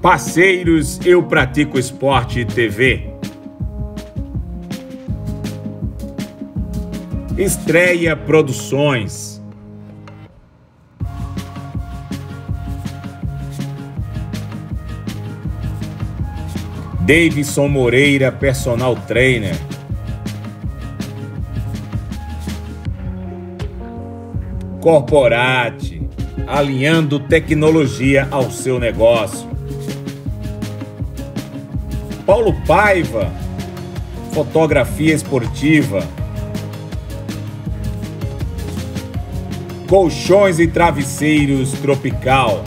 Parceiros Eu Pratico Esporte TV. Estreia Produções. Davidson Moreira, Personal Trainer. Corporate, alinhando tecnologia ao seu negócio. Paulo Paiva, fotografia esportiva. Colchões e travesseiros Tropical.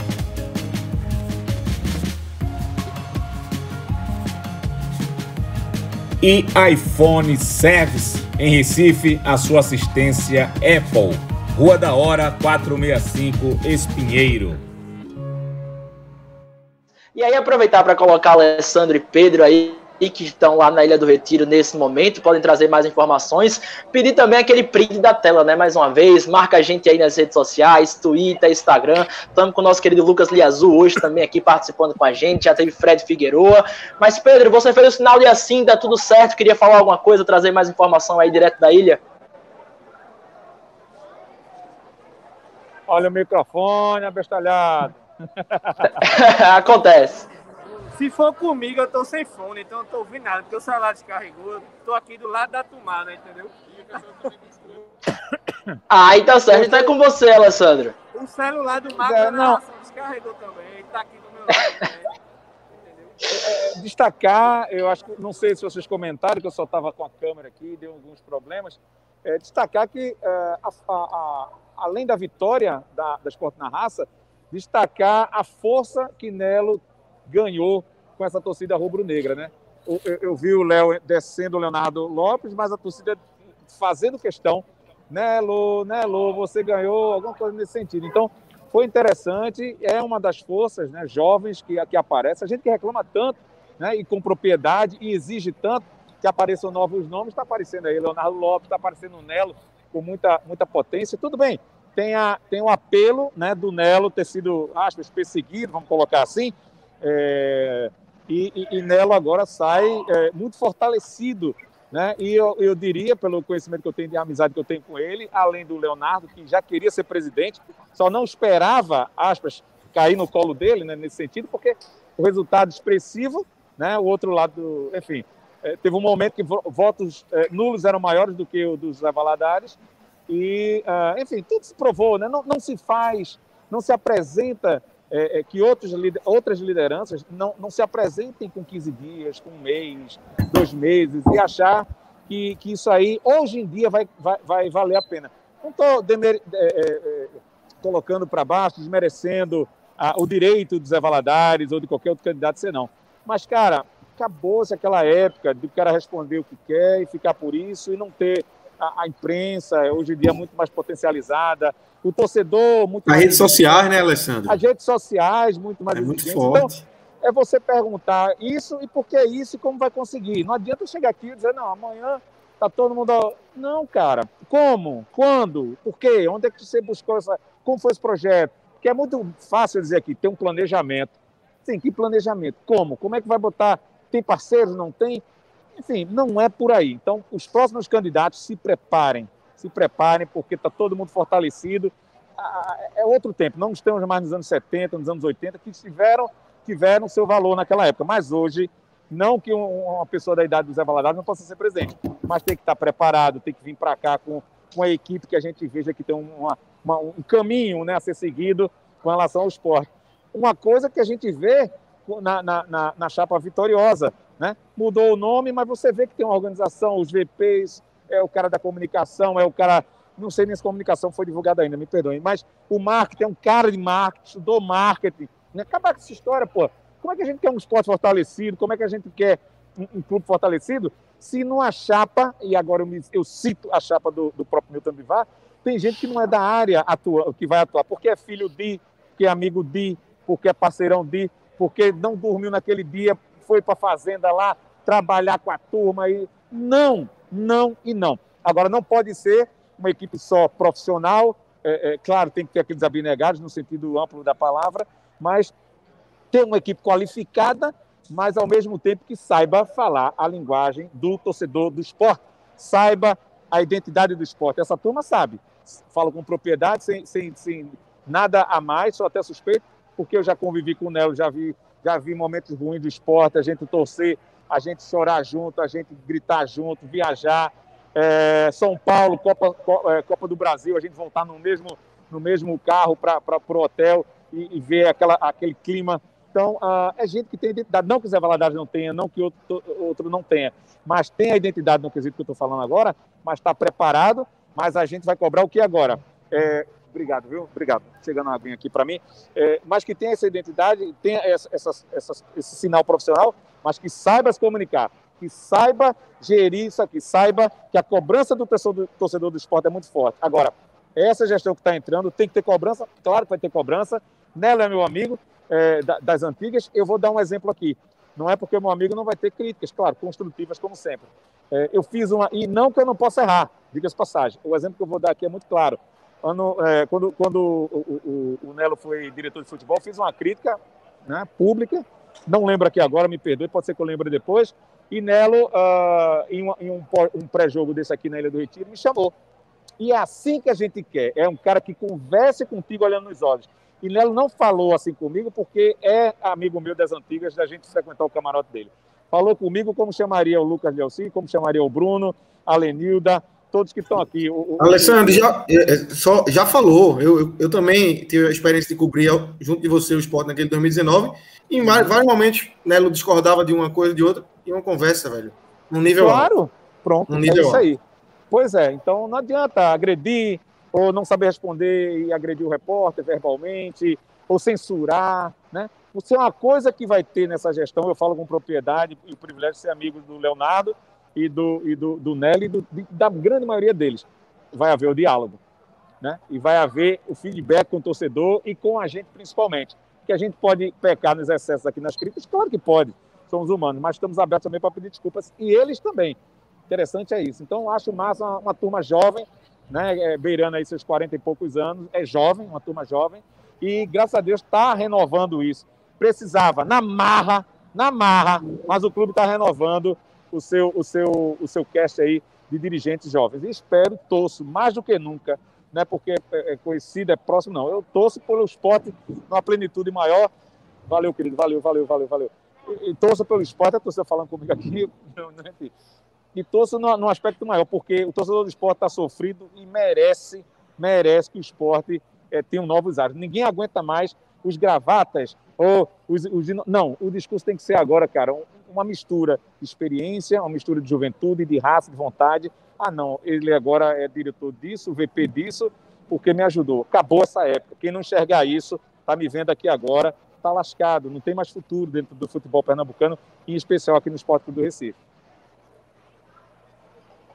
E iPhone Service em Recife, a sua assistência Apple. Rua da Hora 465, Espinheiro. E aí aproveitar para colocar Alessandro e Pedro aí, que estão lá na Ilha do Retiro nesse momento, podem trazer mais informações. Pedir também aquele print da tela, né? Mais uma vez, marca a gente aí nas redes sociais, Twitter, Instagram. Estamos com o nosso querido Lucas Liazul hoje também aqui participando com a gente. Já teve Fred Figueroa. Mas, Pedro, você fez o sinal de assim, dá tudo certo. Queria falar alguma coisa, trazer mais informação aí direto da ilha? Olha o microfone, abestalhado. Acontece. Se for comigo, eu tô sem fone, então eu não tô ouvindo nada, porque o celular descarregou, eu tô aqui do lado da tomada, entendeu? Ah, então certo. Então é com você, Alessandro. O celular do Marco não descarregou também, tá aqui do meu lado também. Entendeu? Destacar, eu acho que, não sei se vocês comentaram, que eu só estava com a câmera aqui, deu alguns problemas, destacar que, além da vitória da Esporte na Raça, destacar a força que Nelo ganhou com essa torcida rubro-negra, né? Eu vi o Léo descendo o Leonardo Lopes, mas a torcida fazendo questão, Nelo, você ganhou, alguma coisa nesse sentido. Então, foi interessante, é uma das forças, né, jovens que aparece. A gente que reclama tanto, né, e com propriedade, e exige tanto que apareçam novos nomes, está aparecendo aí Leonardo Lopes, está aparecendo o Nelo com muita potência. Tudo bem, tem um apelo, né, do Nelo ter sido, aspas, perseguido, vamos colocar assim, e Nelo agora sai muito fortalecido, né? E eu diria, pelo conhecimento que eu tenho, de amizade que eu tenho com ele, além do Leonardo, que já queria ser presidente, só não esperava, aspas, cair no colo dele, né, nesse sentido, porque o resultado expressivo, né, o outro lado, enfim, teve um momento que votos nulos eram maiores do que o dos Zé Valadares, e, enfim, tudo se provou, né? Não se faz, não se apresenta que outras lideranças não se apresentem com 15 dias, com um mês, 2 meses, e achar que isso aí, hoje em dia, vai valer a pena. Não estou colocando para baixo, desmerecendo o direito dos Zé Valadares ou de qualquer outro candidato a ser, não. Mas, cara, acabou-se aquela época de o cara responder o que quer e ficar por isso e não ter a imprensa, hoje em dia, muito mais potencializada, o torcedor muito mais... As redes sociais, né, Alessandro? As redes sociais muito mais muito forte. Então, você perguntar isso e por que isso e como vai conseguir. Não adianta chegar aqui e dizer, não, amanhã tá todo mundo... Não, cara. Como? Quando? Por quê? Onde é que você buscou essa... Como foi esse projeto? Porque é muito fácil dizer aqui, tem um planejamento. Sim, que planejamento? Como? Como é que vai botar? Tem parceiros? Não tem? Enfim, não é por aí. Então, os próximos candidatos se preparem, porque está todo mundo fortalecido. É outro tempo, não estamos mais nos anos 70, nos anos 80, que tiveram seu valor naquela época. Mas hoje, não que uma pessoa da idade do Zé Valadares não possa ser presidente, mas tem que estar preparado, tem que vir para cá com a equipe que a gente veja que tem um caminho, né, a ser seguido com relação ao esporte. Uma coisa que a gente vê na chapa vitoriosa, né? Mudou o nome, mas você vê que tem uma organização, os VPs, é o cara da comunicação, é o cara... Não sei nem se a comunicação foi divulgada ainda, me perdoem, mas o marketing é um cara de marketing, estudou marketing. Né? Acabar com essa história, pô. Como é que a gente quer um esporte fortalecido? Como é que a gente quer um clube fortalecido? Se numa chapa, e agora eu cito a chapa do próprio Milton Bivar, tem gente que não é da área que vai atuar, porque é filho de, porque é amigo de, porque é parceirão de, porque não dormiu naquele dia, foi para a fazenda lá trabalhar com a turma. Não. Agora, não pode ser uma equipe só profissional, claro, tem que ter aqueles abnegados no sentido amplo da palavra, mas ter uma equipe qualificada, mas ao mesmo tempo que saiba falar a linguagem do torcedor do esporte, saiba a identidade do esporte. Essa turma sabe, falo com propriedade, sem nada a mais, sou até suspeito, porque eu já convivi com o Nelo, já vi momentos ruins do esporte, a gente torcer, a gente chorar junto, a gente gritar junto, viajar. São Paulo, Copa do Brasil, a gente voltar no mesmo carro para o hotel e ver aquele clima. Então, é gente que tem identidade. Não que o Zé Valadares não tenha, não que outro não tenha, mas tem a identidade no quesito que eu estou falando agora, mas está preparado, mas a gente vai cobrar o que agora? Obrigado, viu? Obrigado. Chegando uma aguinha aqui para mim. Mas que tenha essa identidade, tenha esse sinal profissional, mas que saiba se comunicar, que saiba gerir isso aqui, saiba que a cobrança do torcedor do esporte é muito forte. Agora, essa gestão que está entrando tem que ter cobrança, claro que vai ter cobrança. Nela é meu amigo, das antigas. Eu vou dar um exemplo aqui. Não é porque o meu amigo não vai ter críticas, claro, construtivas, como sempre. Eu fiz uma, e não que eu não possa errar, diga-se passagem. O exemplo que eu vou dar aqui é muito claro. Quando o Nelo foi diretor de futebol, fiz uma crítica, né, pública, não lembro aqui agora, me perdoe, pode ser que eu lembre depois, e Nelo, em um pré-jogo desse aqui na Ilha do Retiro, me chamou. E é assim que a gente quer, é um cara que converse contigo olhando nos olhos. E Nelo não falou assim comigo porque é amigo meu das antigas, da gente frequentar o camarote dele. Falou comigo como chamaria o Lucas Leoci, como chamaria o Bruno, a Lenilda, todos que estão aqui. Alessandro, já falou. Eu também tive a experiência de cobrir junto de você o esporte naquele 2019. E em vários momentos, Nelo discordava de uma coisa de outra e uma conversa, velho. Num nível claro, alto. Pronto, é isso aí. Pois é, então não adianta agredir ou não saber responder e agredir o repórter verbalmente ou censurar, né? Isso é uma coisa que vai ter nessa gestão, eu falo com propriedade e o privilégio de ser amigo do Leonardo e do Nelly e da grande maioria deles. Vai haver o diálogo, né? E vai haver o feedback com o torcedor e com a gente principalmente. Que a gente pode pecar nos excessos aqui nas críticas, claro que pode, somos humanos, mas estamos abertos também para pedir desculpas, e eles também. Interessante é isso. Então, acho massa uma turma jovem, né, beirando aí seus 40 e poucos anos, é jovem, uma turma jovem, e graças a Deus está renovando isso. Precisava, na marra, mas o clube está renovando o seu cast aí de dirigentes jovens. E espero, torço, mais do que nunca, não é porque é conhecido, é próximo, não. Eu torço pelo esporte numa plenitude maior. Valeu, querido, valeu. E torço pelo esporte, a torcida falando comigo aqui, e torço num aspecto maior, porque o torcedor do esporte está sofrido e merece que o esporte tenha novos ares. Ninguém aguenta mais os gravatas, ou não, o discurso tem que ser agora, cara, uma mistura de experiência, uma mistura de juventude, de raça, de vontade. Não, ele agora é diretor disso, VP disso, porque me ajudou. Acabou essa época. Quem não enxergar isso, está me vendo aqui agora, está lascado, não tem mais futuro dentro do futebol pernambucano, em especial aqui no Esporte Clube do Recife.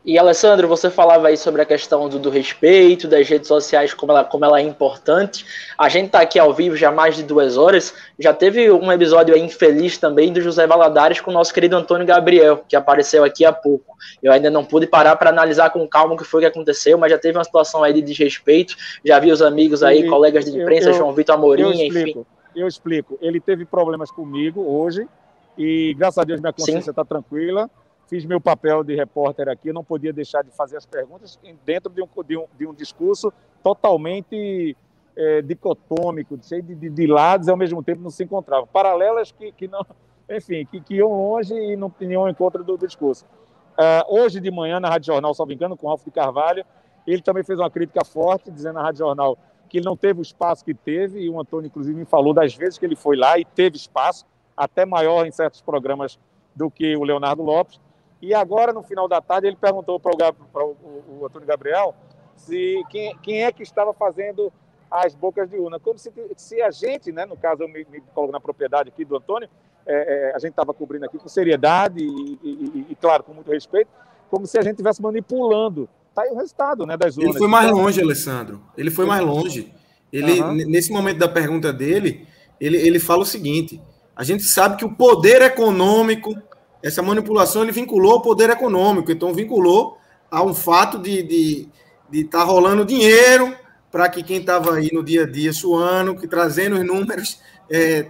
E, Alessandro, você falava aí sobre a questão do respeito, das redes sociais, como ela é importante. A gente está aqui ao vivo já há mais de 2 horas. Já teve um episódio aí infeliz também do José Valadares com o nosso querido Antônio Gabriel, que apareceu aqui há pouco. Eu ainda não pude parar para analisar com calma o que foi que aconteceu, mas já teve uma situação aí de desrespeito. Já vi os amigos aí, colegas de imprensa, João Vitor Amorim, enfim. Eu explico. Ele teve problemas comigo hoje e, graças a Deus, minha consciência está tranquila. Fiz meu papel de repórter aqui, eu não podia deixar de fazer as perguntas dentro de um discurso totalmente dicotômico, cheio de lados e ao mesmo tempo não se encontravam. Paralelas que não, enfim, que iam longe e não tinham encontro do discurso. Hoje de manhã, na Rádio Jornal, salvo engano, com o Ralf de Carvalho, ele também fez uma crítica forte, dizendo na Rádio Jornal que ele não teve o espaço que teve, e o Antônio, inclusive, me falou das vezes que ele foi lá e teve espaço, até maior em certos programas do que o Leonardo Lopes. E agora, no final da tarde, ele perguntou para o Antônio Gabriel quem é que estava fazendo as bocas de urna. Como se a gente, né, no caso, eu me coloco na propriedade aqui do Antônio, a gente estava cobrindo aqui com seriedade e, claro, com muito respeito, como se a gente estivesse manipulando. Está aí o resultado, né, das urnas. Ele foi mais longe, Alessandro. Ele foi mais longe. Nesse momento da pergunta dele, ele fala o seguinte: a gente sabe que o poder econômico... Essa manipulação ele vinculou ao poder econômico, então vinculou a um fato de estar rolando dinheiro para que quem estava aí no dia a dia suando, que trazendo os números,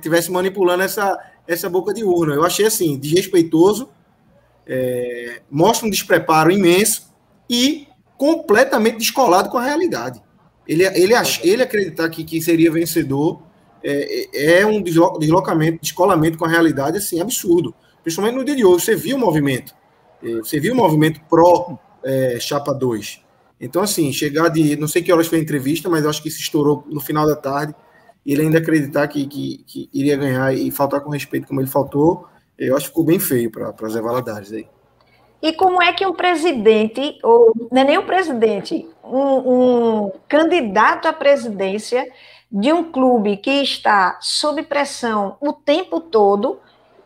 tivesse manipulando essa boca de urna. Eu achei assim, desrespeitoso, mostra um despreparo imenso e completamente descolado com a realidade. Ele acreditar que seria vencedor é um descolamento com a realidade assim, absurdo. Principalmente no dia de hoje, você viu o movimento. Você viu o movimento pró-Chapa 2. Então, assim, chegar de... Não sei que horas foi a entrevista, mas eu acho que se estourou no final da tarde. E ele ainda acreditar que iria ganhar e faltar com respeito como ele faltou, eu acho que ficou bem feio para Zé Valadares aí. E como é que um presidente, ou não é nem um presidente, um candidato à presidência de um clube que está sob pressão o tempo todo,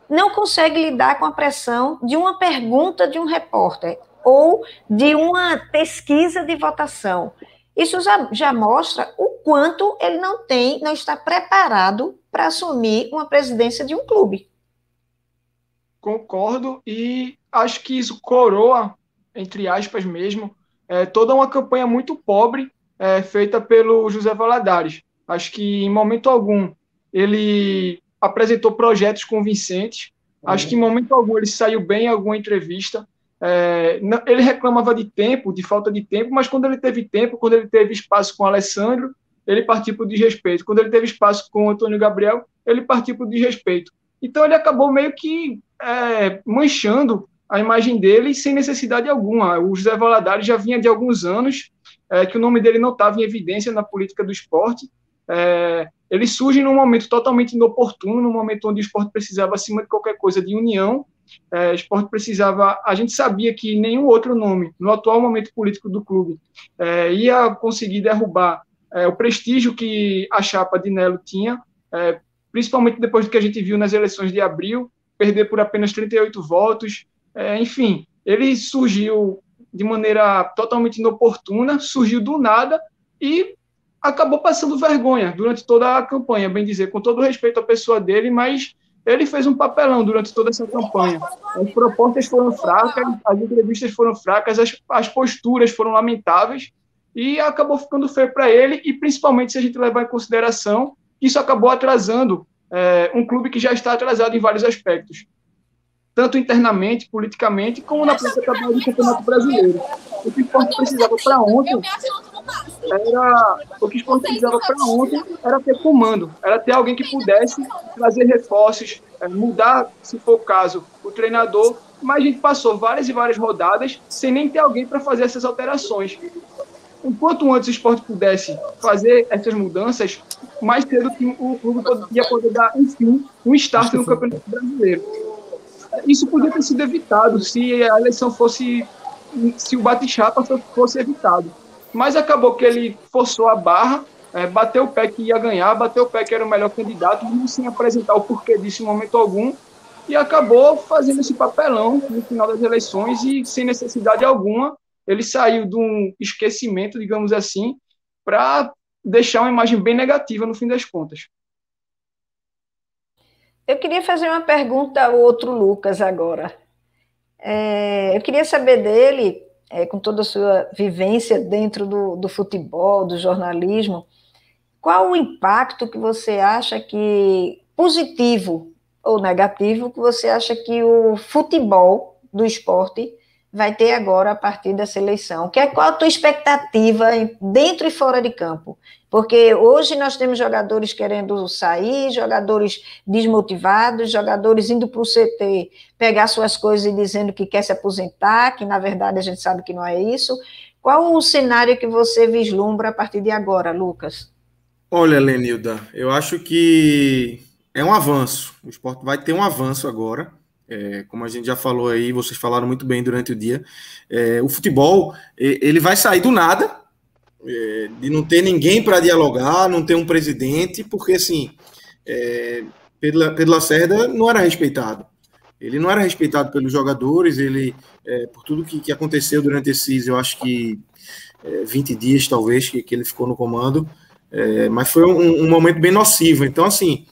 não consegue lidar com a pressão de uma pergunta de um repórter ou de uma pesquisa de votação? Isso já mostra o quanto ele não está preparado para assumir uma presidência de um clube. Concordo, e acho que isso coroa, entre aspas mesmo, toda uma campanha muito pobre feita pelo José Valadares. Acho que em momento algum ele apresentou projetos convincentes, acho que em momento algum ele saiu bem em alguma entrevista. Ele reclamava de tempo, de falta de tempo, mas quando ele teve tempo, quando ele teve espaço com o Alessandro, ele partiu para o desrespeito. Quando ele teve espaço com o Antônio Gabriel, ele partiu para o desrespeito. Então ele acabou meio que manchando a imagem dele sem necessidade alguma. O José Valadares já vinha de alguns anos que o nome dele não estava em evidência na política do esporte. Ele surge num momento totalmente inoportuno, num momento onde o esporte precisava, acima de qualquer coisa, de união. O esporte precisava... A gente sabia que nenhum outro nome, no atual momento político do clube, ia conseguir derrubar o prestígio que a chapa de Nelo tinha, principalmente depois do que a gente viu nas eleições de abril, perder por apenas 38 votos. Enfim, ele surgiu de maneira totalmente inoportuna, surgiu do nada e acabou passando vergonha durante toda a campanha, bem dizer, com todo respeito à pessoa dele, mas ele fez um papelão durante toda essa campanha. As propostas foram fracas, as entrevistas foram fracas, as posturas foram lamentáveis e acabou ficando feio para ele, e principalmente se a gente levar em consideração que isso acabou atrasando um clube que já está atrasado em vários aspectos, tanto internamente, politicamente, como na própria tabela do Campeonato Brasileiro. O que o esporte precisava para ontem era ter comando, era ter alguém que pudesse trazer reforços, mudar, se for o caso, o treinador, mas a gente passou várias e várias rodadas sem nem ter alguém para fazer essas alterações. Enquanto antes o esporte pudesse fazer essas mudanças, mais cedo o clube ia poder dar, enfim, um start no Campeonato Brasileiro. Isso podia ter sido evitado se a eleição fosse, se o bate-chapa fosse evitado. Mas acabou que ele forçou a barra, bateu o pé que ia ganhar, bateu o pé que era o melhor candidato, mesmo sem apresentar o porquê disso em momento algum, e acabou fazendo esse papelão no final das eleições e, sem necessidade alguma, ele saiu de um esquecimento, digamos assim, para deixar uma imagem bem negativa no fim das contas. Eu queria fazer uma pergunta ao outro Lucas agora. Eu queria saber dele, com toda a sua vivência dentro do futebol, do jornalismo, qual o impacto que você acha que, positivo ou negativo, que você acha que o futebol do esporte vai ter agora a partir dessa eleição? Qual a tua expectativa dentro e fora de campo? Porque hoje nós temos jogadores querendo sair, jogadores desmotivados, jogadores indo para o CT pegar suas coisas e dizendo que quer se aposentar, que na verdade a gente sabe que não é isso. Qual o cenário que você vislumbra a partir de agora, Lucas? Olha, Lenilda, eu acho que é um avanço. O esporte vai ter um avanço agora. Como a gente já falou aí, vocês falaram muito bem durante o dia, o futebol, ele vai sair do nada, de não ter ninguém para dialogar, não ter um presidente, porque assim, Pedro Lacerda não era respeitado. Ele não era respeitado pelos jogadores, por tudo que aconteceu durante esses, eu acho que 20 dias talvez, que ele ficou no comando, mas foi um momento bem nocivo. Então assim,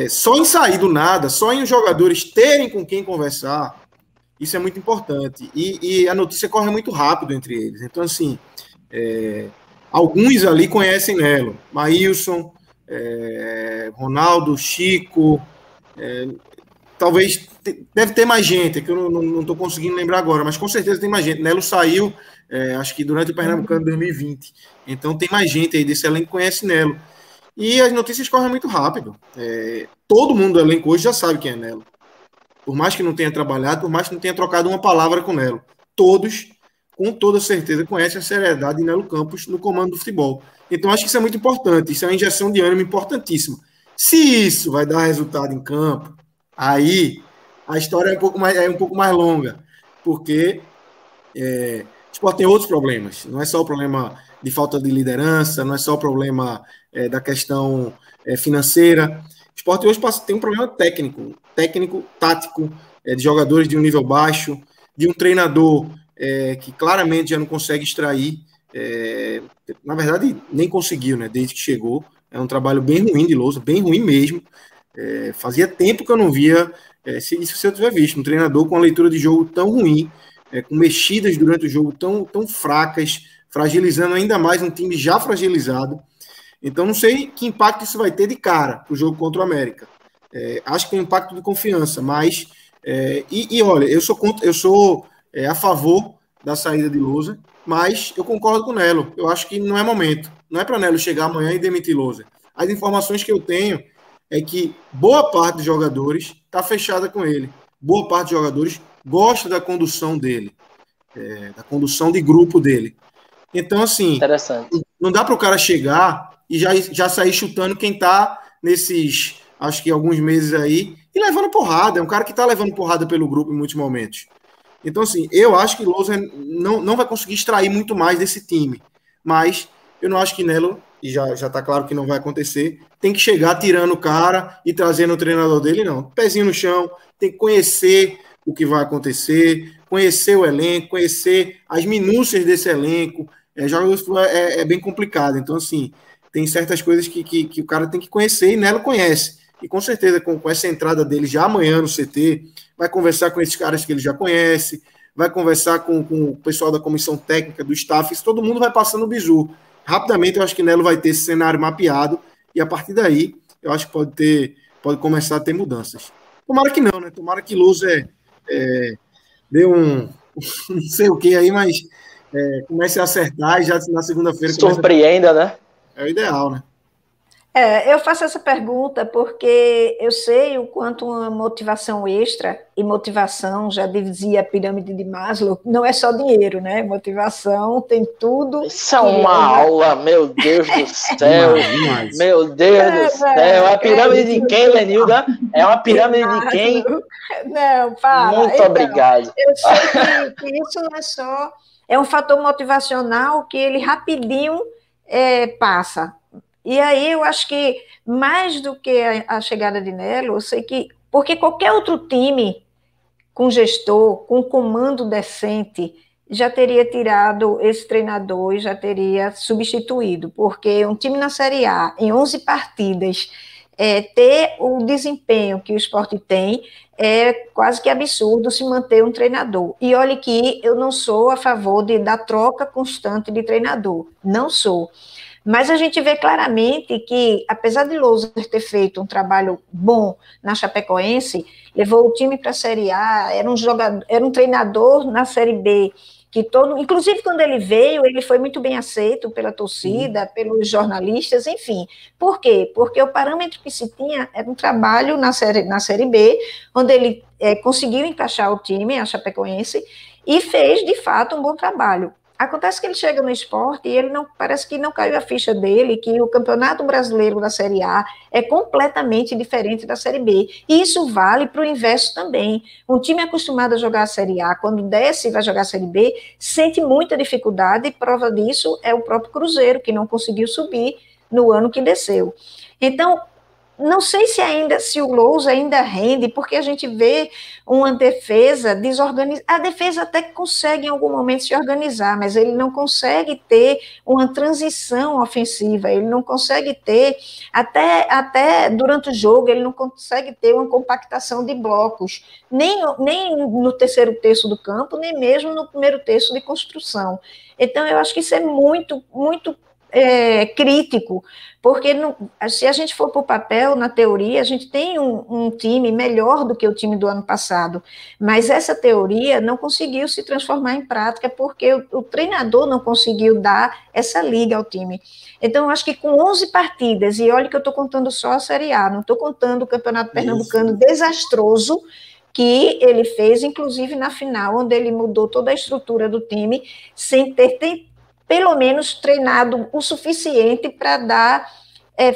só em sair do nada, só em os jogadores terem com quem conversar, isso é muito importante. E a notícia corre muito rápido entre eles. Então, assim, alguns ali conhecem Nelo. Maílson, Ronaldo, Chico, talvez, deve ter mais gente, que eu não estou conseguindo lembrar agora, mas com certeza tem mais gente. Nelo saiu, acho que durante o Pernambucano de 2020. Então tem mais gente aí desse elenco que conhece Nelo. E as notícias correm muito rápido. Todo mundo do elenco hoje já sabe quem é Nelo. Por mais que não tenha trabalhado, por mais que não tenha trocado uma palavra com Nelo. Todos, com toda certeza, conhecem a seriedade de Nelo Campos no comando do futebol. Então acho que isso é muito importante. Isso é uma injeção de ânimo importantíssima. Se isso vai dar resultado em campo, aí a história é um pouco mais longa. Porque o Sport tem outros problemas. Não é só o problema de falta de liderança, não é só o problema da questão financeira. O Sport hoje tem um problema técnico, tático, de jogadores de um nível baixo, de um treinador que claramente já não consegue extrair, na verdade nem conseguiu, né, desde que chegou. É um trabalho bem ruim de Lousa, bem ruim mesmo. Fazia tempo que eu não via, se eu tiver visto, um treinador com uma leitura de jogo tão ruim, com mexidas durante o jogo tão fracas, fragilizando ainda mais um time já fragilizado. Então, não sei que impacto isso vai ter de cara para o jogo contra o América. Acho que tem um impacto de confiança, mas... olha, eu sou a favor da saída de Lousa, mas eu concordo com o Nelo. Eu acho que não é momento. Não é para Nelo chegar amanhã e demitir Lousa. As informações que eu tenho é que boa parte dos jogadores está fechada com ele. Boa parte dos jogadores gosta da condução dele, da condução de grupo dele. Então, assim, não dá para o cara chegar e já sair chutando quem está nesses, acho que alguns meses aí, e levando porrada. É um cara que está levando porrada pelo grupo em muitos momentos. Então, assim, eu acho que Lousa não vai conseguir extrair muito mais desse time. Mas eu não acho que Nelo, e já está claro que não vai acontecer, tem que chegar tirando o cara e trazendo o treinador dele, não. Pezinho no chão, tem que conhecer o que vai acontecer, conhecer o elenco, conhecer as minúcias desse elenco. É bem complicado. Então, assim, tem certas coisas que o cara tem que conhecer e Nelo conhece. E com certeza, com essa entrada dele já amanhã no CT, vai conversar com esses caras que ele já conhece, vai conversar com o pessoal da comissão técnica, do staff, isso todo mundo vai passando o bizu. Rapidamente, eu acho que Nelo vai ter esse cenário mapeado e a partir daí, eu acho que pode começar a ter mudanças. Tomara que não, né? Tomara que Lousa dê um não sei o que aí, mas comece a acertar e já na segunda-feira... Surpreenda, né? É o ideal, né? Eu faço essa pergunta porque eu sei o quanto uma motivação extra, e motivação, já dizia a pirâmide de Maslow, não é só dinheiro, né? Motivação tem tudo. Isso é uma aula, meu Deus do céu. Meu Deus do céu. A pirâmide de quem, Lenilda? É uma pirâmide de quem? Não, para. Muito obrigado. Eu sei que isso não é só... É um fator motivacional que ele rapidinho passa. E aí eu acho que, mais do que a chegada de Nelo, eu sei que... Porque qualquer outro time com gestor, com comando decente, já teria tirado esse treinador e já teria substituído. Porque um time na Série A, em 11 partidas, ter o desempenho que o Sport tem, é quase que absurdo se manter um treinador. E olhe que eu não sou a favor da troca constante de treinador. Não sou. Mas a gente vê claramente que, apesar de Lousa ter feito um trabalho bom na Chapecoense, levou o time para a Série A, era um treinador na Série B, inclusive quando ele veio, ele foi muito bem aceito pela torcida, pelos jornalistas, enfim. Por quê? Porque o parâmetro que se tinha era um trabalho na série B, onde ele conseguiu encaixar o time, a Chapecoense, e fez, de fato, um bom trabalho. Acontece que ele chega no Sport e parece que não caiu a ficha dele, que o Campeonato Brasileiro da Série A é completamente diferente da Série B. E isso vale para o inverso também. Um time acostumado a jogar a Série A, quando desce e vai jogar a Série B, sente muita dificuldade, e prova disso é o próprio Cruzeiro, que não conseguiu subir no ano que desceu. Então, não sei se o Lousa ainda rende, porque a gente vê uma defesa desorganizada. A defesa até consegue em algum momento se organizar, mas ele não consegue ter uma transição ofensiva, ele não consegue ter, até durante o jogo, ele não consegue ter uma compactação de blocos, nem no terceiro terço do campo, nem mesmo no primeiro terço de construção. Então, eu acho que isso é muito, muito crítico, porque se a gente for para o papel, na teoria, a gente tem um time melhor do que o time do ano passado, mas essa teoria não conseguiu se transformar em prática, porque o treinador não conseguiu dar essa liga ao time. Então, eu acho que com 11 partidas, e olha que eu estou contando só a Série A, não estou contando o Campeonato Pernambucano desastroso, que ele fez, inclusive na final, onde ele mudou toda a estrutura do time, sem ter pelo menos treinado o suficiente para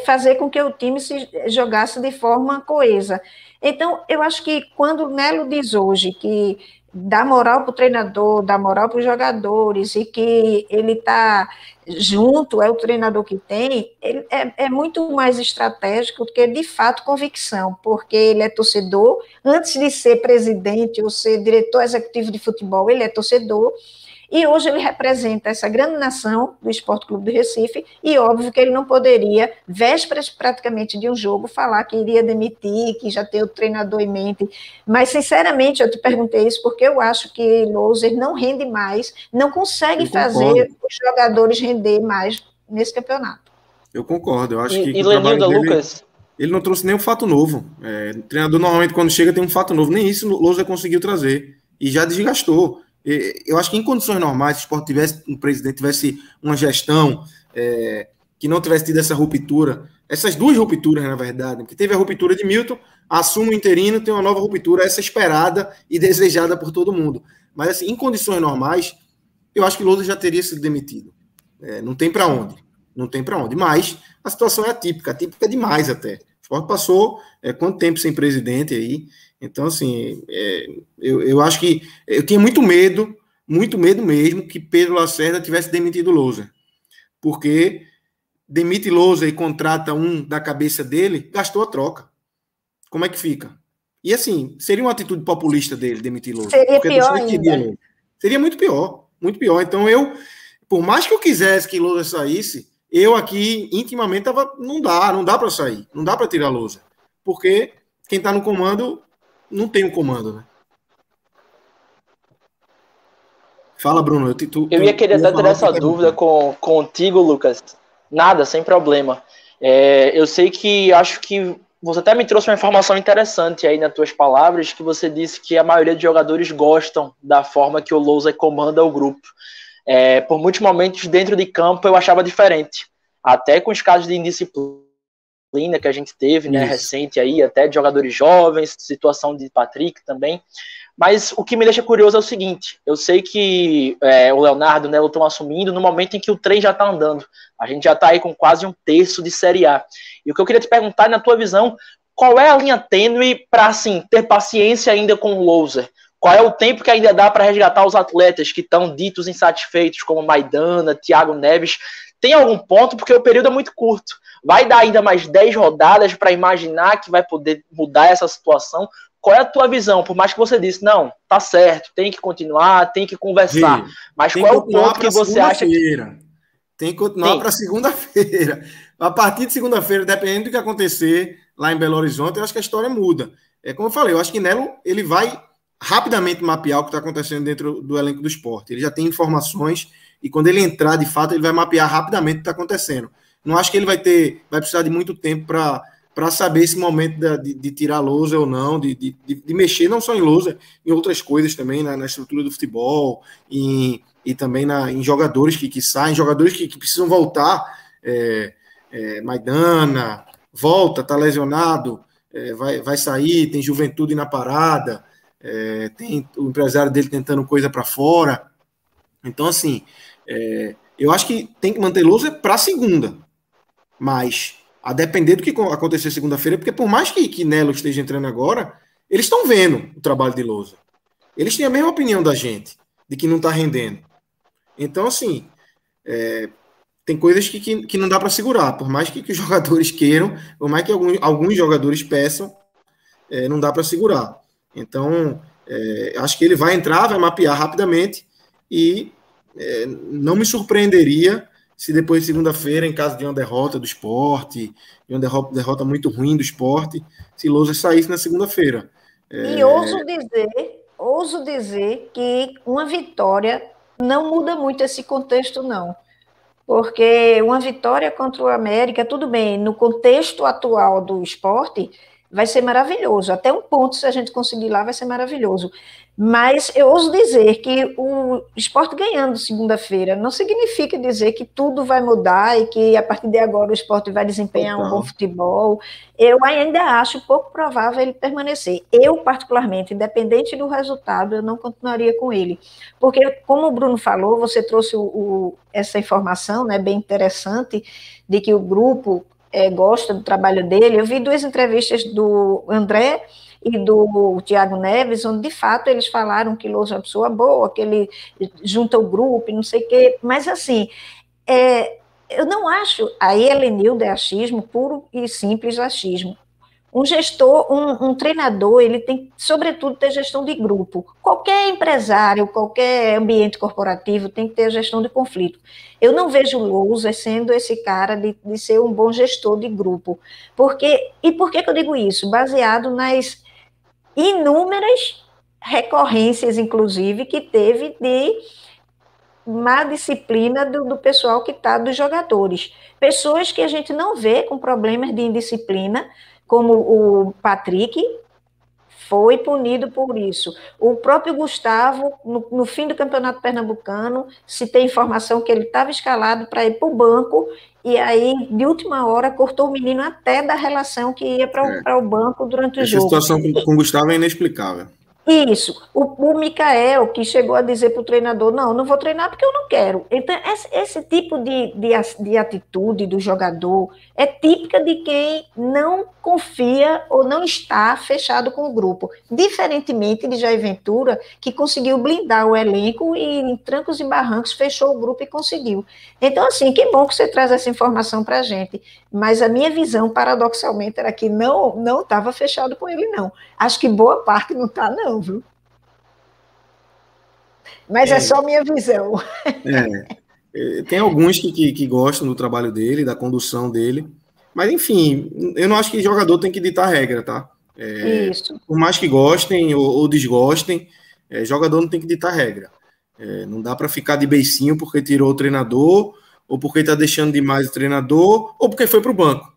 fazer com que o time se jogasse de forma coesa. Então, eu acho que quando o Melo diz hoje que dá moral para o treinador, dá moral para os jogadores, e que ele está junto, é o treinador que tem, ele é muito mais estratégico do que, de fato, convicção, porque ele é torcedor, antes de ser presidente ou ser diretor executivo de futebol, ele é torcedor, e hoje ele representa essa grande nação do Sport Clube do Recife, e óbvio que ele não poderia, vésperas praticamente de um jogo, falar que iria demitir, que já tem o treinador em mente. Mas, sinceramente, eu te perguntei isso porque eu acho que Louser não rende mais, não consegue fazer os jogadores render mais nesse campeonato. Eu concordo, eu acho que o trabalho dele, Lucas? Ele não trouxe nenhum fato novo. O treinador, normalmente, quando chega, tem um fato novo. Nem isso o Louser conseguiu trazer. E já desgastou. Eu acho que em condições normais, se o Sport tivesse um presidente, tivesse uma gestão que não tivesse tido essa ruptura, essas duas rupturas, na verdade, porque teve a ruptura de Milton, assume o interino, tem uma nova ruptura, essa esperada e desejada por todo mundo. Mas, assim, em condições normais, eu acho que o Louser já teria sido demitido. Não tem para onde. Não tem para onde. Mas a situação é atípica demais até. O Sport passou quanto tempo sem presidente aí? Então, assim, eu acho que eu tinha muito medo mesmo que Pedro Lacerda tivesse demitido o Louser. Porque demite Louser e contrata um da cabeça dele, gastou a troca. Como é que fica? E, assim, seria uma atitude populista dele demitir Louser. Seria pior ainda. Seria muito pior, muito pior. Então, por mais que eu quisesse que Louser saísse, eu aqui, intimamente, não dá para sair, não dá para tirar Louser. Porque quem está no comando não tem um comando, né? Fala, Bruno. Eu ia querer até ter essa dúvida contigo, Lucas. Nada, sem problema. Eu sei que acho que você até me trouxe uma informação interessante aí nas tuas palavras, que você disse que a maioria dos jogadores gostam da forma que o Louser comanda o grupo. Por muitos momentos dentro de campo eu achava diferente. Até com os casos de indisciplina que a gente teve, né, recente aí, até de jogadores jovens, situação de Patrick também. Mas o que me deixa curioso é o seguinte: eu sei que o Leonardo, né, estão assumindo no momento em que o trem já está andando. A gente já está aí com quase um terço de Série A. E o que eu queria te perguntar, na tua visão, qual é a linha tênue para, assim, ter paciência ainda com o Louser? Qual é o tempo que ainda dá para resgatar os atletas que estão ditos insatisfeitos, como Maidana, Thiago Neves? Tem algum ponto? Porque o período é muito curto. Vai dar ainda mais 10 rodadas para imaginar que vai poder mudar essa situação? Qual é a tua visão? Por mais que você disse, não, tá certo, tem que continuar, tem que conversar. Mas qual é o ponto que você acha que... Tem que continuar para segunda-feira. A partir de segunda-feira, dependendo do que acontecer lá em Belo Horizonte, eu acho que a história muda. Como eu falei, eu acho que Nelo ele vai rapidamente mapear o que está acontecendo dentro do elenco do Sport. Ele já tem informações e quando ele entrar, de fato, ele vai mapear rapidamente o que está acontecendo. Não acho que ele vai precisar de muito tempo para saber esse momento de tirar Louser ou não, de mexer não só em Louser, em outras coisas também, na estrutura do futebol, e também em jogadores que saem, jogadores que precisam voltar. Maidana volta, está lesionado, vai sair, tem Juventude na parada, tem o empresário dele tentando coisa para fora. Então, assim, eu acho que tem que manter Louser para segunda, mas a depender do que acontecer segunda-feira, porque por mais que Nelo esteja entrando agora, eles estão vendo o trabalho de Louser. Eles têm a mesma opinião da gente, de que não está rendendo. Então, assim, tem coisas que não dá para segurar, por mais que os jogadores queiram, por mais que alguns jogadores peçam, não dá para segurar. Então, acho que ele vai entrar, vai mapear rapidamente e não me surpreenderia se depois de segunda-feira, em caso de uma derrota do Sport, de uma derrota muito ruim do Sport, se Louser saísse na segunda-feira. E ouso dizer que uma vitória não muda muito esse contexto, não. Porque uma vitória contra o América, tudo bem, no contexto atual do esporte, vai ser maravilhoso. Até um ponto, se a gente conseguir lá, vai ser maravilhoso. Mas eu ouso dizer que o esporte ganhando segunda-feira não significa dizer que tudo vai mudar e que a partir de agora o esporte vai desempenhar um bom futebol. Eu ainda acho pouco provável ele permanecer. Eu, particularmente, independente do resultado, eu não continuaria com ele. Porque, como o Bruno falou, você trouxe essa informação, né, bem interessante, de que o grupo gosta do trabalho dele. Eu vi 2 entrevistas do André e do Thiago Neves, onde de fato eles falaram que Lousa é uma pessoa boa, que ele junta o grupo e não sei o quê, mas assim, eu não acho, aí Helenildo é achismo, puro e simples achismo. Um gestor, um treinador, ele tem, sobretudo, ter gestão de grupo. Qualquer empresário, qualquer ambiente corporativo tem que ter gestão de conflito. Eu não vejo o Lousa sendo esse cara de ser um bom gestor de grupo. E por que eu digo isso? Baseado nas inúmeras recorrências, inclusive, que teve de má disciplina do pessoal que está, dos jogadores. Pessoas que a gente não vê com problemas de indisciplina, como o Patrick, foi punido por isso. O próprio Gustavo, no fim do Campeonato Pernambucano, se tem informação que ele estava escalado para ir para o banco, e aí, de última hora, cortou o menino até da relação que ia para o banco durante o jogo. Essa situação com o Gustavo é inexplicável. Isso. O Mikael, que chegou a dizer para o treinador, não vou treinar porque eu não quero. Então, esse tipo de atitude do jogador é típica de quem não confia ou não está fechado com o grupo. Diferentemente de Jair Ventura, que conseguiu blindar o elenco e, em trancos e barrancos, fechou o grupo e conseguiu. Então, assim, que bom que você traz essa informação para a gente. Mas a minha visão, paradoxalmente, era que não estava fechado com ele, não. Acho que boa parte não está, não, viu? Mas é só minha visão. Tem alguns que gostam do trabalho dele, da condução dele. Mas, enfim, eu não acho que jogador tem que ditar regra, tá? Isso. Por mais que gostem ou desgostem, jogador não tem que ditar regra. Não dá para ficar de beicinho porque tirou o treinador, ou porque está deixando demais o treinador, ou porque foi para o banco.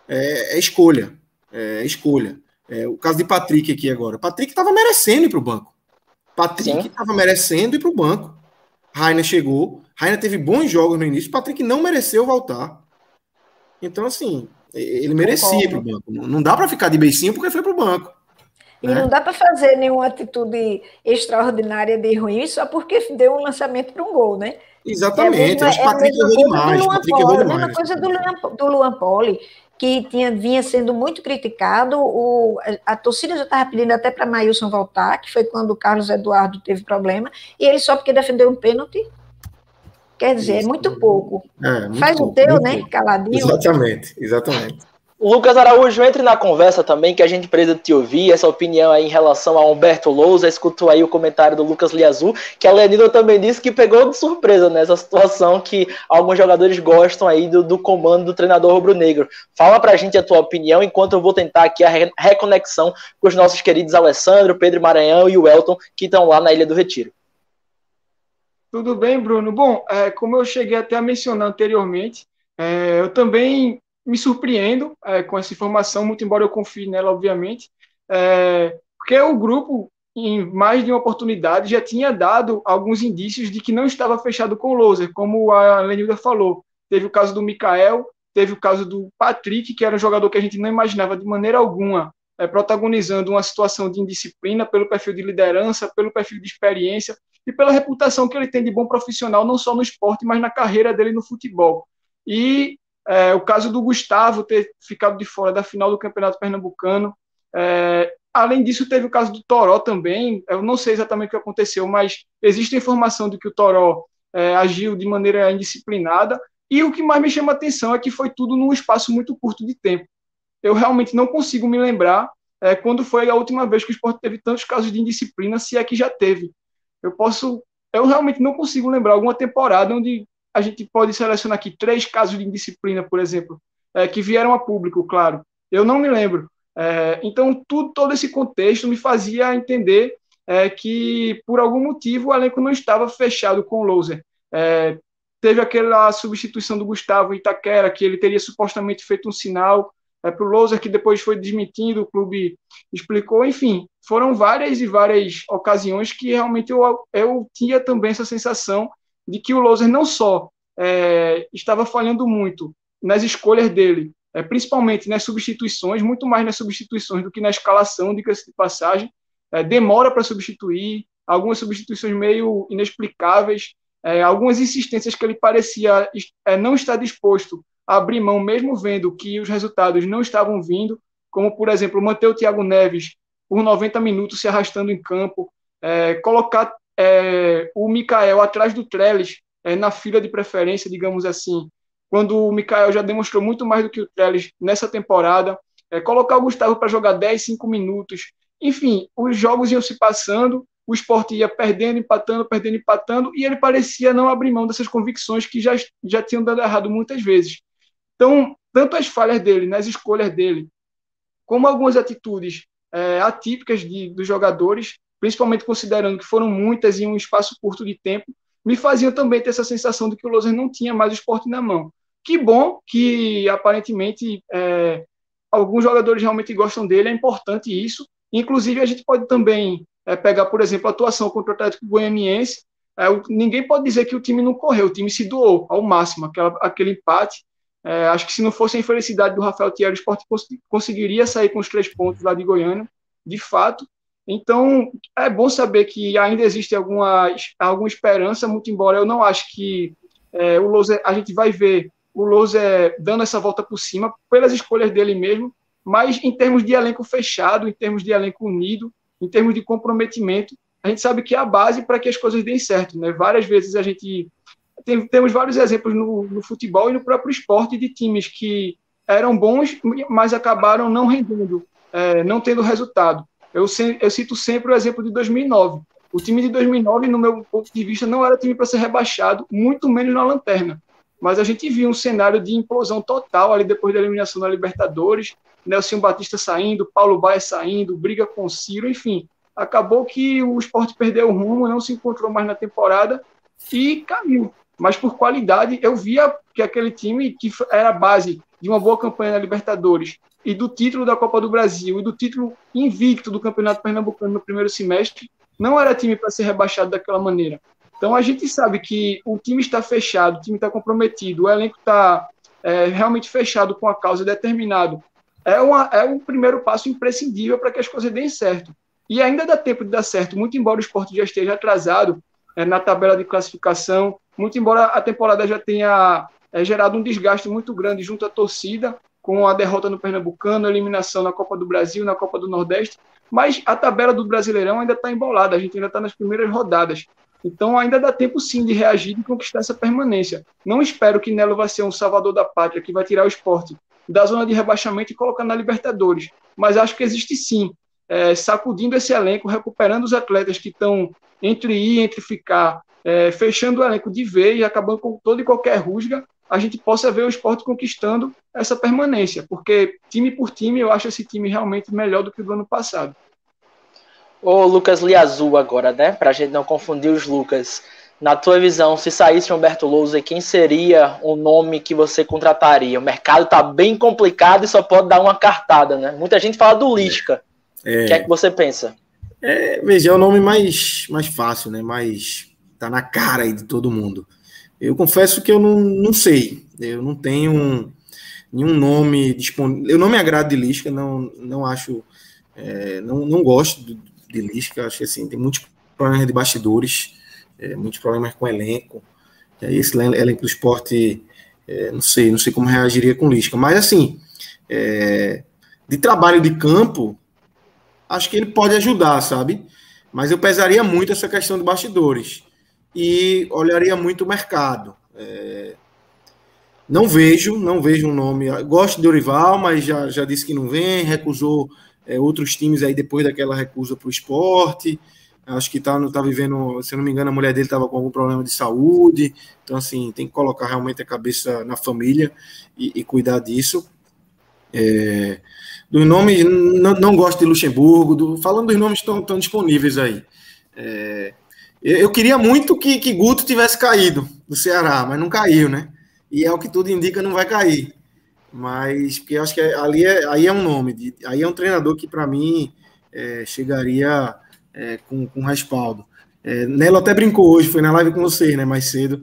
É escolha. O caso de Patrick aqui agora. Patrick estava merecendo ir para o banco. Patrick estava merecendo ir para o banco. Rainer chegou. Rainer teve bons jogos no início. Patrick não mereceu voltar. Então, assim, ele merecia ir para o banco. Não dá para ficar de beicinho porque foi para o banco. E não dá para fazer nenhuma atitude extraordinária de ruim só porque deu um lançamento para um gol, né? Exatamente. Eu acho que Patrick errou demais. Patrick errou demais. A mesma coisa do Luan Poli, que vinha sendo muito criticado. A torcida já estava pedindo até para Maílson voltar, que foi quando o Carlos Eduardo teve problema, e ele só porque defendeu um pênalti. Quer dizer, é muito pouco. Faz o teu, né? Pouco. Caladinho. Exatamente. Lucas Araújo, entre na conversa também, que a gente precisa te ouvir, essa opinião aí em relação a Humberto Lousa. Escutou aí o comentário do Lucas Liazul, que a Lenilda também disse que pegou de surpresa nessa situação, que alguns jogadores gostam aí do comando do treinador rubro-negro. Fala pra gente a tua opinião, enquanto eu vou tentar aqui a reconexão com os nossos queridos Alessandro, Pedro Maranhão e o Elton, que estão lá na Ilha do Retiro. Tudo bem, Bruno? Bom, como eu cheguei até a mencionar anteriormente, eu também me surpreendo com essa informação, muito embora eu confie nela, obviamente, porque o grupo, em mais de uma oportunidade, já tinha dado alguns indícios de que não estava fechado com o Lousa, como a Lenilda falou. Teve o caso do Mikael, teve o caso do Patrick, que era um jogador que a gente não imaginava de maneira alguma protagonizando uma situação de indisciplina pelo perfil de liderança, pelo perfil de experiência e pela reputação que ele tem de bom profissional, não só no esporte, mas na carreira dele no futebol. E o caso do Gustavo ter ficado de fora da final do Campeonato Pernambucano. Além disso, teve o caso do Toró também. Eu não sei exatamente o que aconteceu, mas existe a informação de que o Toró agiu de maneira indisciplinada. E o que mais me chama a atenção é que foi tudo num espaço muito curto de tempo. Eu realmente não consigo me lembrar quando foi a última vez que o esporte teve tantos casos de indisciplina, se é que já teve. Eu realmente não consigo lembrar alguma temporada onde a gente pode selecionar aqui 3 casos de indisciplina, por exemplo, que vieram a público, claro. Eu não me lembro. Então, todo esse contexto me fazia entender que, por algum motivo, o elenco não estava fechado com o Lousa. teve aquela substituição do Gustavo Itaquera, que ele teria supostamente feito um sinal para o Loser, que depois foi desmentido, o clube explicou, enfim, foram várias e várias ocasiões que realmente eu tinha também essa sensação de que o Loser não só estava falhando muito nas escolhas dele, principalmente nas substituições, muito mais nas substituições do que na escalação, diga-se de passagem, demora para substituir, algumas substituições meio inexplicáveis, algumas insistências que ele parecia não estar disposto a abrir mão, mesmo vendo que os resultados não estavam vindo, como, por exemplo, manter o Thiago Neves por 90 minutos se arrastando em campo, colocar o Mikael atrás do Trellis na fila de preferência, digamos assim, quando o Mikael já demonstrou muito mais do que o Trellis nessa temporada, colocar o Gustavo para jogar 10, 5 minutos, enfim, os jogos iam se passando, o Sport ia perdendo, empatando, e ele parecia não abrir mão dessas convicções que já tinham dado errado muitas vezes. Então, tanto as falhas dele, nas escolhas dele, como algumas atitudes atípicas dos jogadores, principalmente considerando que foram muitas em um espaço curto de tempo, me faziam também ter essa sensação de que o Loser não tinha mais o Sport na mão. Que bom que, aparentemente, alguns jogadores realmente gostam dele, é importante isso. Inclusive, a gente pode também pegar, por exemplo, a atuação contra o Atlético Goianiense. Ninguém pode dizer que o time não correu, o time se doou ao máximo, aquele empate. Acho que se não fosse a infelicidade do Rafael Thierry, o Sport conseguiria sair com os 3 pontos lá de Goiânia, de fato. Então, é bom saber que ainda existe alguma esperança, muito embora eu não acho que o Loser, a gente vai ver o Loser dando essa volta por cima, pelas escolhas dele mesmo, mas em termos de elenco fechado, em termos de elenco unido, em termos de comprometimento, a gente sabe que é a base para que as coisas deem certo, né? Várias vezes a gente temos vários exemplos no futebol e no próprio esporte de times que eram bons, mas acabaram não rendendo, não tendo resultado. Eu cito sempre o exemplo de 2009. O time de 2009, no meu ponto de vista, não era time para ser rebaixado, muito menos na lanterna. Mas a gente viu um cenário de implosão total ali depois da eliminação da Libertadores, Nelson Batista saindo, Paulo Baia saindo, briga com o Ciro, enfim. Acabou que o Sport perdeu o rumo, não se encontrou mais na temporada e caiu. Mas por qualidade, eu via que aquele time, que era a base de uma boa campanha na Libertadores e do título da Copa do Brasil e do título invicto do Campeonato Pernambucano no primeiro semestre, não era time para ser rebaixado daquela maneira. Então a gente sabe que o time está fechado, o time está comprometido, o elenco está realmente fechado com a causa, determinado. É um primeiro passo imprescindível para que as coisas deem certo. E ainda dá tempo de dar certo, muito embora o Sport já esteja atrasado na tabela de classificação, muito embora a temporada já tenha gerado um desgaste muito grande junto à torcida, com a derrota no Pernambucano, a eliminação na Copa do Brasil, na Copa do Nordeste, mas a tabela do Brasileirão ainda está embolada, a gente ainda está nas primeiras rodadas. Então ainda dá tempo sim de reagir e de conquistar essa permanência. Não espero que Nelo vai ser um salvador da pátria, que vai tirar o Sport da zona de rebaixamento e colocar na Libertadores, mas acho que existe sim, sacudindo esse elenco, recuperando os atletas que estão entre ir e entre ficar, fechando o elenco de vez e acabando com toda e qualquer rusga, a gente possa ver o Sport conquistando essa permanência, porque time por time eu acho esse time realmente melhor do que o do ano passado. Ô Lucas Liazul agora, né? Pra gente não confundir os Lucas. Na tua visão, se saísse Humberto Louser, quem seria o nome que você contrataria? O mercado tá bem complicado e só pode dar uma cartada, né? Muita gente fala do Lisca. O que é que você pensa? Veja, é o nome mais fácil, né? Mais tá na cara aí de todo mundo. Eu confesso que eu não sei. Eu não tenho nenhum nome disponível. Eu não me agrado de Lisca, não acho... não gosto de Lisca. Acho que assim, tem muitos problemas de bastidores, muitos problemas com elenco. E aí esse elenco do Sport, não sei como reagiria com Lisca. Mas assim, de trabalho de campo, acho que ele pode ajudar, sabe? Mas eu pesaria muito essa questão de bastidores e olharia muito o mercado. Não vejo um nome. Gosto de Dorival, mas já disse que não vem, recusou outros times aí depois daquela recusa para o Sport. Acho que tá vivendo, se eu não me engano, a mulher dele estava com algum problema de saúde. Então, assim, tem que colocar realmente a cabeça na família e cuidar disso. Dos nomes, não gosto de Luxemburgo. Falando dos nomes que estão disponíveis aí. Eu queria muito que Guto tivesse caído do Ceará, mas não caiu, né? E é o que tudo indica, não vai cair. Mas, porque eu acho que aí é um nome, aí é um treinador que, para mim, chegaria com respaldo. Nelo até brincou hoje, foi na live com vocês, né, mais cedo.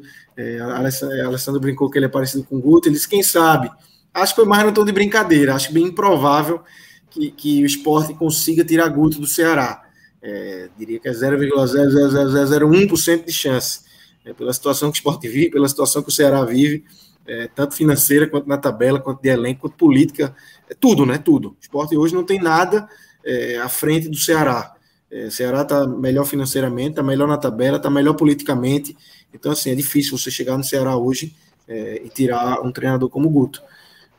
A Alessandro brincou que ele é parecido com o Guto. Ele disse, quem sabe? Acho que foi mais no tom de brincadeira. Acho bem improvável que o Sport consiga tirar Guto do Ceará. Diria que é 0,00001% de chance. Pela situação que o Sport vive, pela situação que o Ceará vive, tanto financeira, quanto na tabela, quanto de elenco, quanto política, tudo, né? Tudo. O Sport hoje não tem nada à frente do Ceará. O Ceará está melhor financeiramente, está melhor na tabela, está melhor politicamente. Então, assim, é difícil você chegar no Ceará hoje e tirar um treinador como o Guto.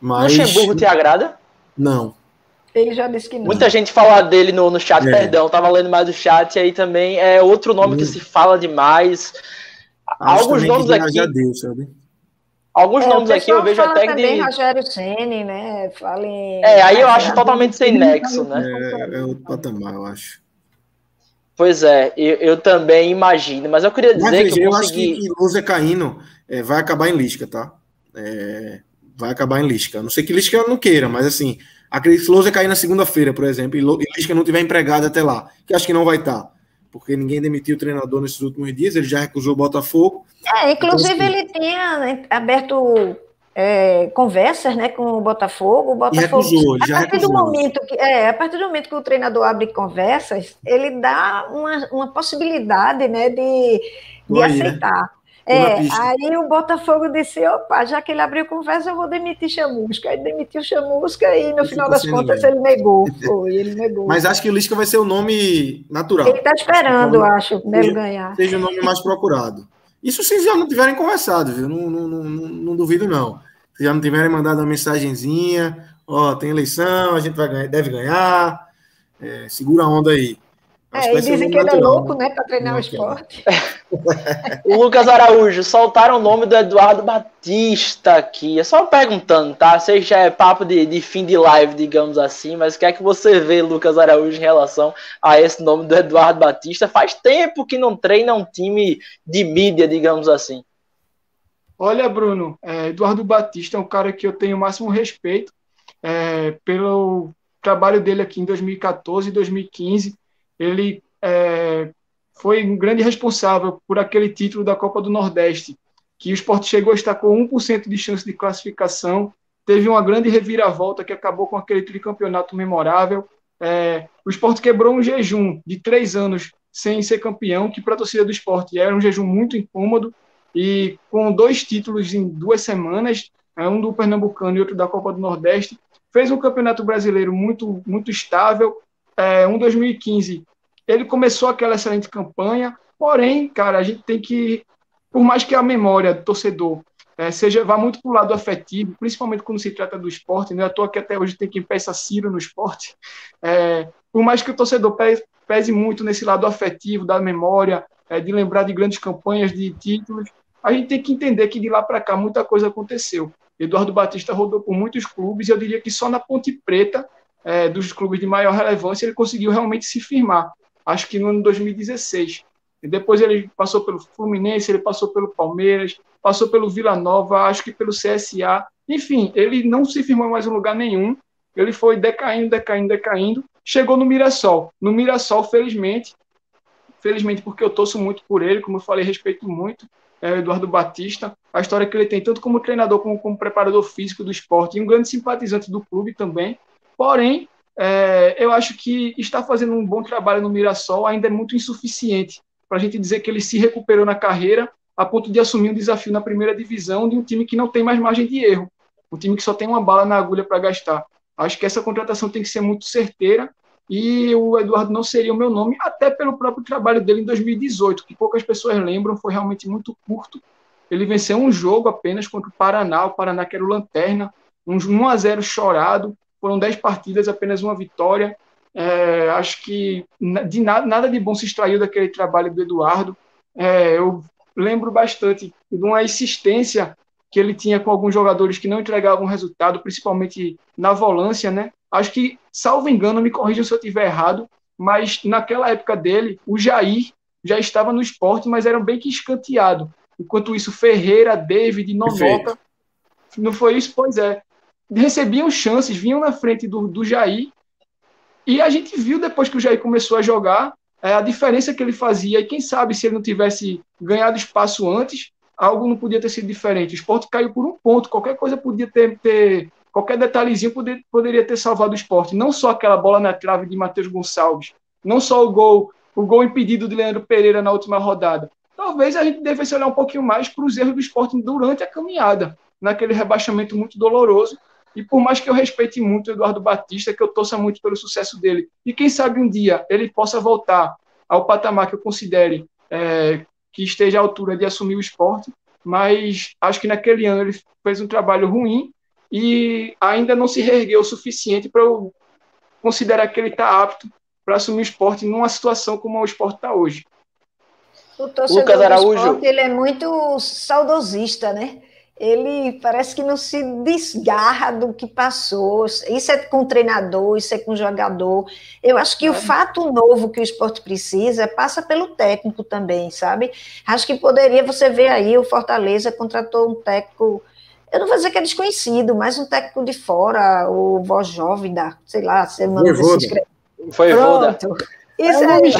Mas... Luxemburgo te agrada? Não. Ele já disse que não. Muita gente fala dele no chat, perdão, tava lendo mais do chat, aí também é outro nome que se fala demais. Alguns nomes aqui... Já deu, sabe? Alguns nomes aqui eu vejo até que... também Rogério Ceni, né? Aí eu acho totalmente sem nexo, né? É outro patamar, eu acho. Pois é, eu também imagino, mas eu queria dizer que eu consegui... acho que Lousa caindo vai acabar em Lisca, tá? Vai acabar em Lisca. A não sei que Lisca não queira, mas assim, acredito que Lousa cair na segunda-feira, por exemplo, e Lisca não tiver empregado até lá, que acho que não vai estar, porque ninguém demitiu o treinador nesses últimos dias, ele já recusou o Botafogo. Inclusive então, assim, ele tinha aberto conversas, né, com o Botafogo. E recusou, ele já recusou. A partir do momento que o treinador abre conversas, ele dá uma possibilidade, né, de aceitar. Aí o Botafogo disse, opa, já que ele abriu conversa, eu vou demitir Chamusca. Aí demitiu Chamusca e no final das contas ele negou. Ele negou. Mas acho que o Lisca vai ser o nome natural. Ele está esperando, acho, ele ganhar. Seja o nome mais procurado. Isso se já não tiverem conversado, viu? Não duvido, não. Se já não tiverem mandado uma mensagenzinha, tem eleição, a gente deve ganhar, segura a onda aí. E dizem que ele é louco, né, para treinar o esporte. O Lucas Araújo, soltaram o nome do Eduardo Batista aqui. É só perguntando, tá? Sei que já é papo de fim de live, digamos assim, mas o que é que você vê, Lucas Araújo, em relação a esse nome do Eduardo Batista? Faz tempo que não treina um time de mídia, digamos assim. Olha, Bruno, Eduardo Batista é um cara que eu tenho o máximo respeito pelo trabalho dele aqui em 2014 e 2015. Ele foi um grande responsável por aquele título da Copa do Nordeste, que o Sport chegou a estar com 1% de chance de classificação, teve uma grande reviravolta que acabou com aquele tricampeonato memorável. O Sport quebrou um jejum de 3 anos sem ser campeão, que para a torcida do Sport era um jejum muito incômodo, e com 2 títulos em 2 semanas, um do Pernambucano e outro da Copa do Nordeste, fez um campeonato brasileiro muito, muito estável. 2015, ele começou aquela excelente campanha, porém, cara, a gente tem que, por mais que a memória do torcedor vá muito para o lado afetivo, principalmente quando se trata do esporte, não é à toa que até hoje tem quem peça Ciro no esporte, por mais que o torcedor pese muito nesse lado afetivo da memória, de lembrar de grandes campanhas, de títulos, a gente tem que entender que de lá para cá muita coisa aconteceu. Eduardo Batista rodou por muitos clubes, e eu diria que só na Ponte Preta, dos clubes de maior relevância, ele conseguiu realmente se firmar. Acho que no ano 2016. E depois ele passou pelo Fluminense, ele passou pelo Palmeiras, passou pelo Vila Nova, acho que pelo CSA. Enfim, ele não se firmou em mais um lugar nenhum. Ele foi decaindo. Chegou no Mirassol. No Mirassol, felizmente porque eu torço muito por ele, como eu falei, respeito muito o Eduardo Batista, a história que ele tem, tanto como treinador como preparador físico do esporte, e um grande simpatizante do clube também. Porém, eu acho que está fazendo um bom trabalho no Mirassol ainda é muito insuficiente para a gente dizer que ele se recuperou na carreira a ponto de assumir um desafio na primeira divisão de um time que não tem mais margem de erro, um time que só tem uma bala na agulha para gastar. Acho que essa contratação tem que ser muito certeira, e o Eduardo não seria o meu nome, até pelo próprio trabalho dele em 2018, que poucas pessoas lembram, foi realmente muito curto. Ele venceu um jogo apenas contra o Paraná que era o Lanterna, um 1-0 chorado, foram 10 partidas, apenas uma vitória. Acho que nada de bom se extraiu daquele trabalho do Eduardo. Eu lembro bastante de uma insistência que ele tinha com alguns jogadores que não entregavam resultado, principalmente na volância, né? Acho que, salvo engano, me corrijam se eu estiver errado, mas naquela época dele, o Jair já estava no Sport, mas eram bem que escanteado. Enquanto isso, Ferreira, David, Nonoca, não foi isso? Pois é. Recebiam chances, vinham na frente do Jair, e a gente viu depois que o Jair começou a jogar, a diferença que ele fazia, e quem sabe se ele não tivesse ganhado espaço antes, algo não podia ter sido diferente. O Sport caiu por um ponto, qualquer coisa podia ter qualquer detalhezinho poderia ter salvado o Sport. Não só aquela bola na trave de Matheus Gonçalves, não só o gol impedido de Leandro Pereira na última rodada. Talvez a gente devesse olhar um pouquinho mais para os erros do Sport durante a caminhada, naquele rebaixamento muito doloroso. E por mais que eu respeite muito o Eduardo Batista, que eu torça muito pelo sucesso dele, e quem sabe um dia ele possa voltar ao patamar que eu considere que esteja à altura de assumir o Sport, mas acho que naquele ano ele fez um trabalho ruim e ainda não se reergueu o suficiente para eu considerar que ele está apto para assumir o Sport numa situação como o Sport está hoje. O torcedor Lucas Araújo. do Sport, ele é muito saudosista, né? Ele parece que não se desgarra do que passou. Isso é com o treinador, isso é com o jogador. Eu acho que o fato novo que o Sport precisa passa pelo técnico também, sabe? Acho que poderia, você ver aí, o Fortaleza contratou um técnico, eu não vou dizer que é desconhecido, mas um técnico de fora, o Voz Jovem da, sei lá, semana se escreve. Foi Pronto. Isso aí.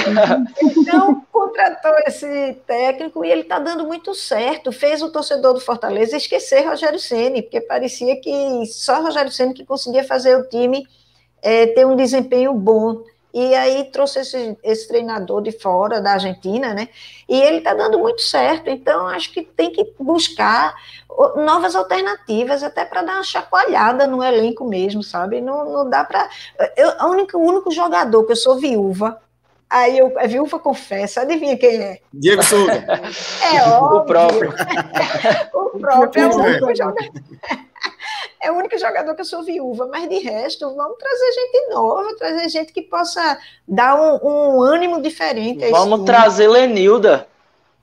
Então, contratou esse técnico e ele está dando muito certo. Fez o torcedor do Fortaleza esquecer Rogério Ceni, porque parecia que só Rogério Ceni que conseguia fazer o time ter um desempenho bom. E aí trouxe esse treinador de fora, da Argentina, né? E ele está dando muito certo. Então, acho que tem que buscar novas alternativas, até para dar uma chacoalhada no elenco mesmo, sabe? Não dá para... O único jogador que eu sou viúva, aí a viúva confessa, adivinha quem é? Diego Souza. É óbvio. O próprio. O próprio é o único jogador. É o único jogador que eu sou viúva, mas de resto, vamos trazer gente nova, trazer gente que possa dar um ânimo diferente. Vamos trazer Lenilda,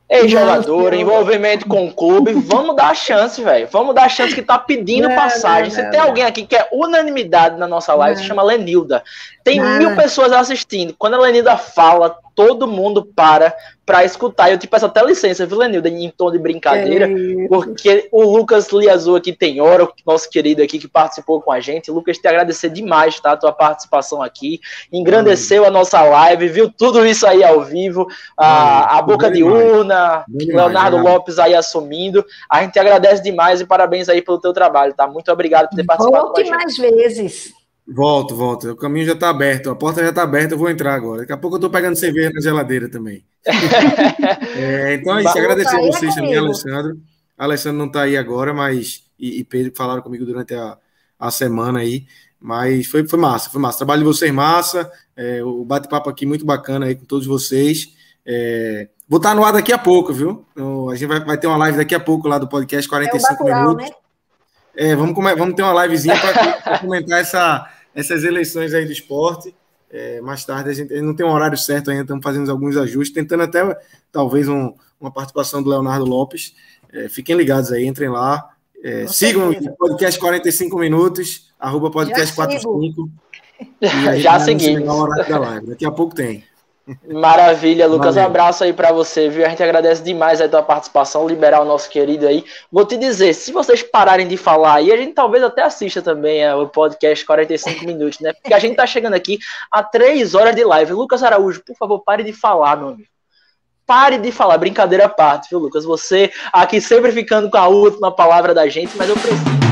ex-jogador, envolvimento com o clube, vamos dar a chance, velho. Vamos dar a chance que tá pedindo passagem. Se tem alguém aqui que é unanimidade na nossa live, se chama Lenilda. Tem 1000 pessoas assistindo. Quando a Lenilda fala, todo mundo para escutar. Eu te peço até licença, viu, Lenilda, em tom de brincadeira, porque o Lucas Liazul aqui tem hora, o nosso querido aqui que participou com a gente. Lucas, te agradecer demais, tá, a tua participação aqui. Engrandeceu a nossa live, viu tudo isso aí ao vivo, a boca de urna, Leonardo Lopes aí assumindo. A gente te agradece demais e parabéns aí pelo teu trabalho, tá? Muito obrigado por ter participado com a gente. Volte mais vezes. Volto. O caminho já está aberto, a porta já está aberta, eu vou entrar agora. Daqui a pouco eu estou pegando cerveja na geladeira também. Então é isso, agradecer a vocês também, Alessandro. Alessandro não está aí agora, mas e Pedro falaram comigo durante a semana aí, mas foi massa. O trabalho de vocês massa, o bate-papo aqui muito bacana aí com todos vocês. Vou estar no ar daqui a pouco, viu? A gente vai ter uma live daqui a pouco lá do podcast 45 minutos. Né? Vamos ter uma livezinha para comentar essas eleições aí do esporte. Mais tarde, a gente não tem um horário certo ainda, estamos fazendo alguns ajustes, tentando até, talvez, uma participação do Leonardo Lopes. Fiquem ligados aí, entrem lá. Sigam o podcast 45 minutos, @podcast45. Já seguimos. Daqui a pouco tem. Maravilha, Lucas, um abraço aí pra você, viu? A gente agradece demais a tua participação, liberar o nosso querido aí. Vou te dizer, se vocês pararem de falar aí, a gente talvez até assista também o podcast 45 minutos, né? Porque a gente tá chegando aqui a 3 horas de live. Lucas Araújo, por favor, pare de falar, meu amigo. Pare de falar, brincadeira à parte, viu, Lucas? Você aqui sempre ficando com a última palavra da gente, mas eu preciso.